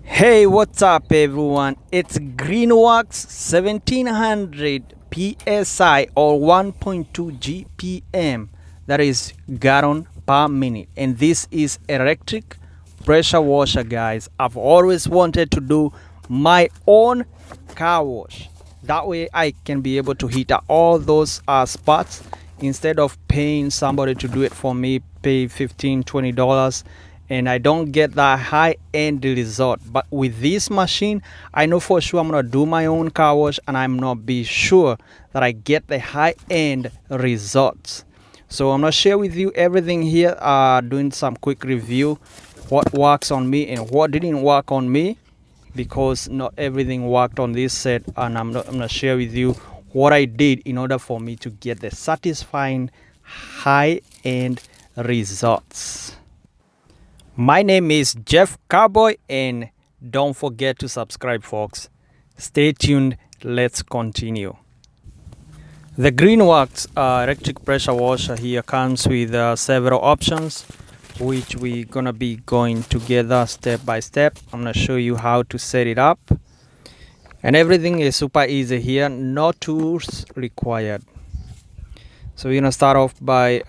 Hey, what's up everyone? It's GREENWORKS 1700 PSI or 1.2 GPM, that is gallon per minute, and this is electric pressure washer, guys. I've always wanted to do my own car wash. That way I can be able to hit all those spots instead of paying somebody to do it for me, pay $15-20, and I don't get that high-end result. But with this machine, I know for sure I'm gonna do my own car wash, and I'm not be sure that I get the high-end results. So I'm gonna share with you everything here, doing some quick review, what works on me and what didn't work on me, because not everything worked on this set, and I'm gonna share with you what I did in order for me to get the satisfying high-end results. My name is Jeff Cowboy, and don't forget to subscribe, folks. Stay tuned. Let's continue. The GREENWORKS electric pressure washer here comes with several options, which we're gonna be going together step by step. I'm gonna show you how to set it up, and everything is super easy here, no tools required. So we're gonna start off by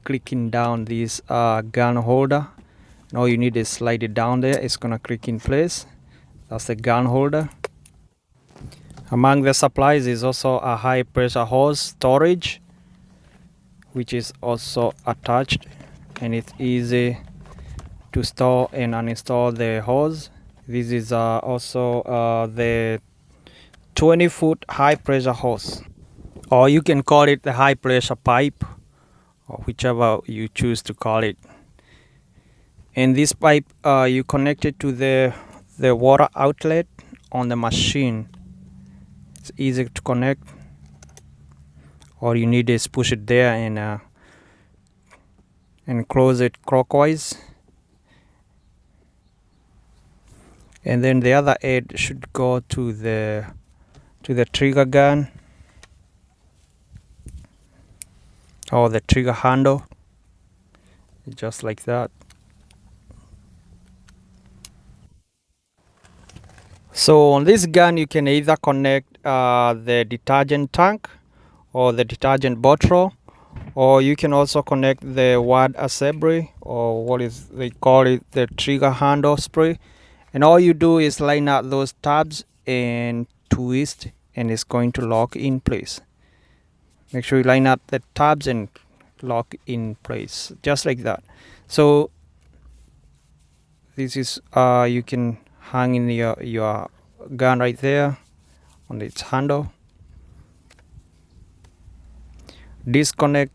clicking down this gun holder. And all you need is slide it down there. It's gonna click in place. That's the gun holder. Among the supplies is also a high pressure hose storage, which is also attached, and it's easy to store and uninstall the hose. This is also the 20-foot high pressure hose, or you can call it the high pressure pipe, or whichever you choose to call it. And this pipe, you connect it to the water outlet on the machine. It's easy to connect. All you need is push it there and close it clockwise, and then the other end should go to the trigger gun or the trigger handle, just like that. So on this gun you can either connect the detergent tank or the detergent bottle, or you can also connect the wad assembly, or what is they call it, the trigger handle spray. And all you do is line up those tabs and twist, and it's going to lock in place. Make sure you line up the tabs and lock in place, just like that. So this is you can hang in your gun right there on its handle. Disconnect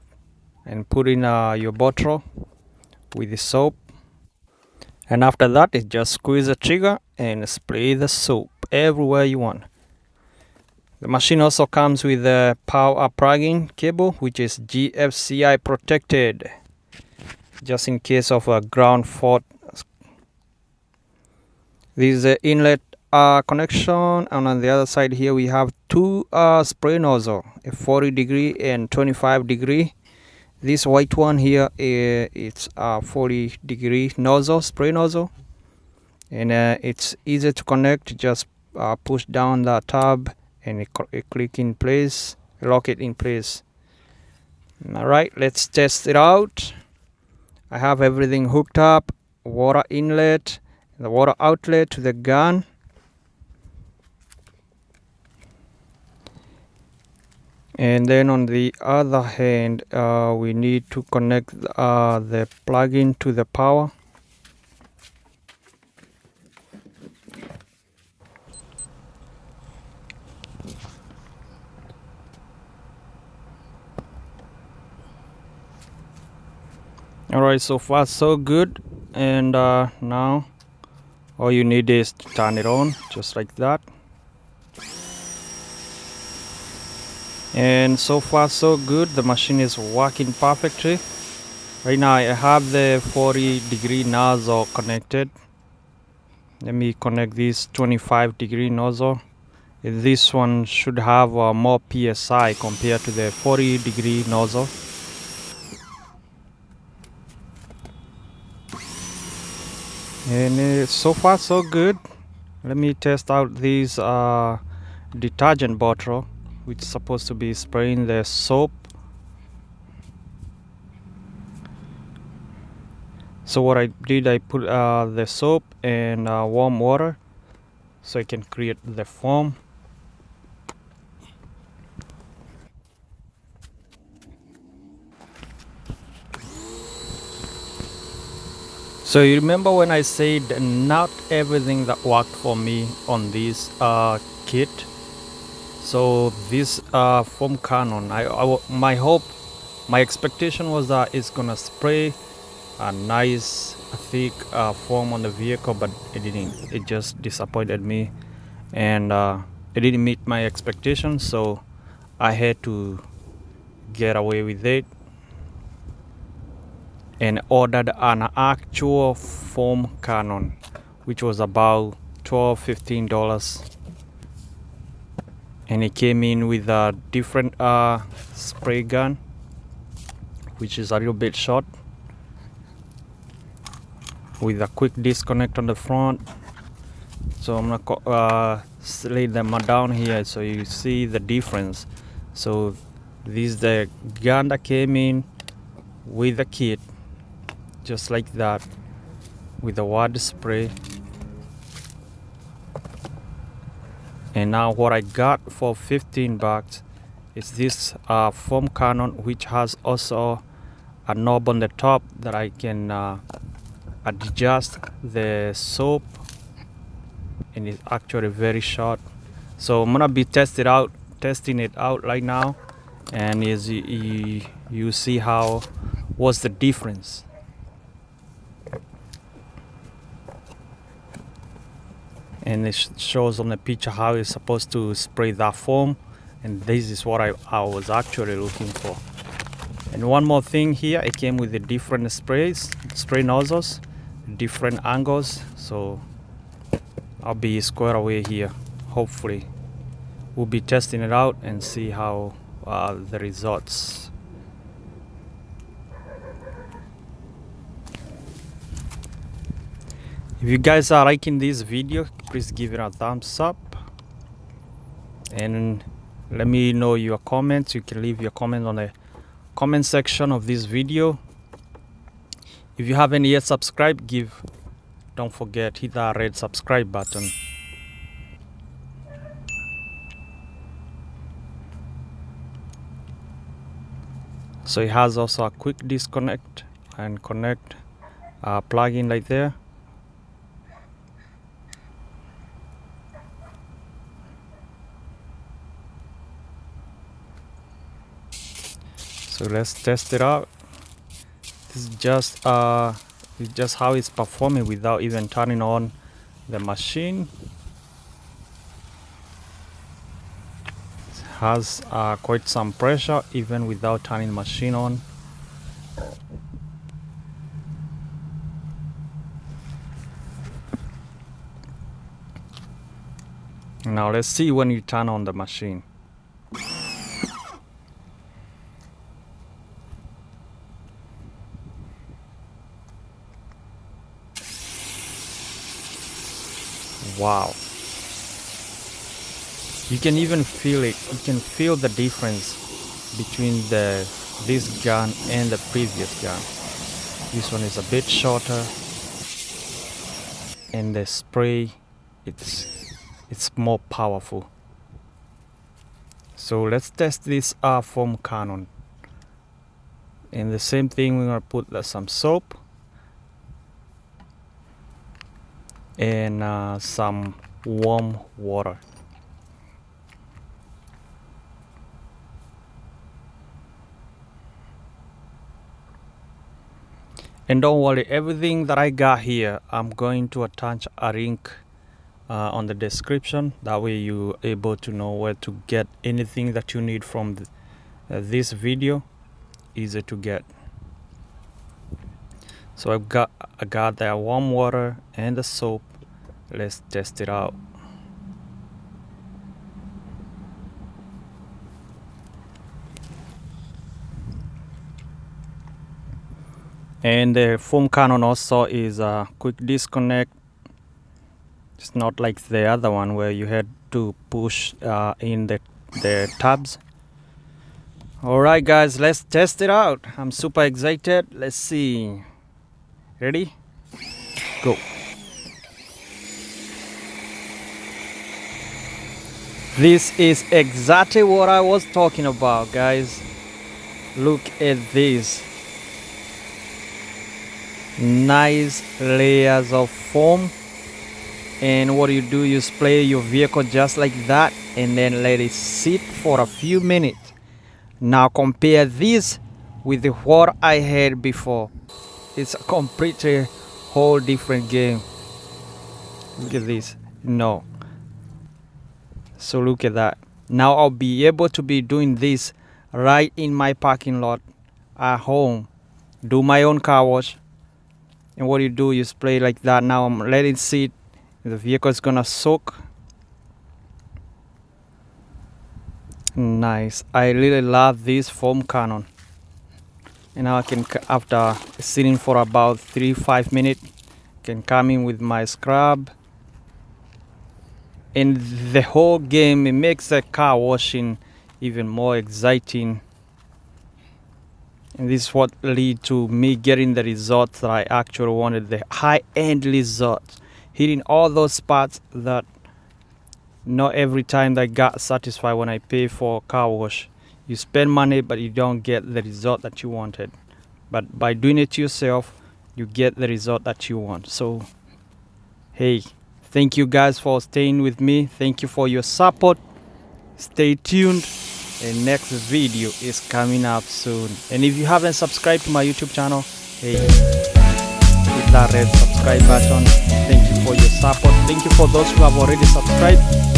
and put in your bottle with the soap, and after that is just squeeze the trigger and spray the soap everywhere you want. The machine also comes with a power plug-in cable, which is GFCI protected, just in case of a ground fault. This is the inlet connection, and on the other side here we have two spray nozzle, a 40-degree and 25-degree. This white one here, it's a 40-degree nozzle, spray nozzle, and it's easy to connect. Just push down the tab and it click in place, lock it in place. All right, let's test it out. I have everything hooked up: water inlet, the water outlet to the gun. And then on the other hand, we need to connect the plug-in to the power. Alright, so far so good. And now all you need is to turn it on, just like that. And so far so good. The machine is working perfectly. Right now I have the 40-degree nozzle connected. Let me connect this 25-degree nozzle. This one should have more PSI compared to the 40-degree nozzle. And so far so good. Let me test out this detergent bottle, which is supposed to be spraying the soap. So what I did, I put the soap and warm water so I can create the foam. So you remember when I said not everything that worked for me on this kit? So this foam Canon, my hope, my expectation was that it's gonna spray a nice thick foam on the vehicle, but it didn't. It just disappointed me, and it didn't meet my expectations. So I had to get away with it and ordered an actual foam Canon, which was about $12–15, and it came in with a different spray gun, which is a little bit short, with a quick disconnect on the front. So I'm gonna lay them down here so you see the difference. So this is the gun that came in with the kit, just like that, with the water spray. And now what I got for $15 is this foam Canon, which has also a knob on the top that I can adjust the soap, and it's actually very short. So I'm gonna be testing it out right now, and as you see what's the difference. And it shows on the picture how it's supposed to spray that foam, and this is what I was actually looking for. And one more thing here, it came with the different spray nozzles, different angles, so I'll be squared away here. Hopefully we'll be testing it out and see how the results. If you guys are liking this video, please give it a thumbs up and let me know your comments. You can leave your comment on the comment section of this video. If you haven't yet subscribed, don't forget, hit that red subscribe button. So it has also a quick disconnect and connect plug in right there. So let's test it out. This is just how it's performing without even turning on the machine. It has quite some pressure even without turning the machine on. Now let's see when you turn on the machine. Wow. You can even feel it. You can feel the difference between this gun and the previous gun. This one is a bit shorter, and the spray it's more powerful. So let's test this foam Canon. And the same thing, we're gonna put some soap and some warm water. And don't worry, everything that I got here, I'm going to attach a link on the description. That way you're able to know where to get anything that you need from this video. Easy to get. So I got the warm water and the soap. Let's test it out. And the foam cannon also is a quick disconnect. It's not like the other one where you had to push in the tabs. Alright guys, let's test it out. I'm super excited. Let's see. Ready? Go. This is exactly what I was talking about, guys. Look at this. Nice layers of foam. And what you do, you spray your vehicle just like that and then let it sit for a few minutes. Now compare this with what I had before. It's a completely whole different game. Look at this. No. So look at that. Now I'll be able to be doing this right in my parking lot at home. Do my own car wash. And what you do, you spray like that. Now I'm letting it sit. The vehicle is gonna soak. Nice. I really love this foam cannon. And now I can, after sitting for about 3-5 minutes, can come in with my scrub. And the whole game, it makes the car washing even more exciting. And this is what led to me getting the results that I actually wanted, the high-end results. Hitting all those spots that not every time I got satisfied when I pay for a car wash. You spend money but you don't get the result that you wanted. But by doing it yourself, you get the result that you want. So, hey, thank you guys for staying with me. Thank you for your support. Stay tuned. The next video is coming up soon. And if you haven't subscribed to my YouTube channel, hey, hit that red subscribe button. Thank you for your support. Thank you for those who have already subscribed.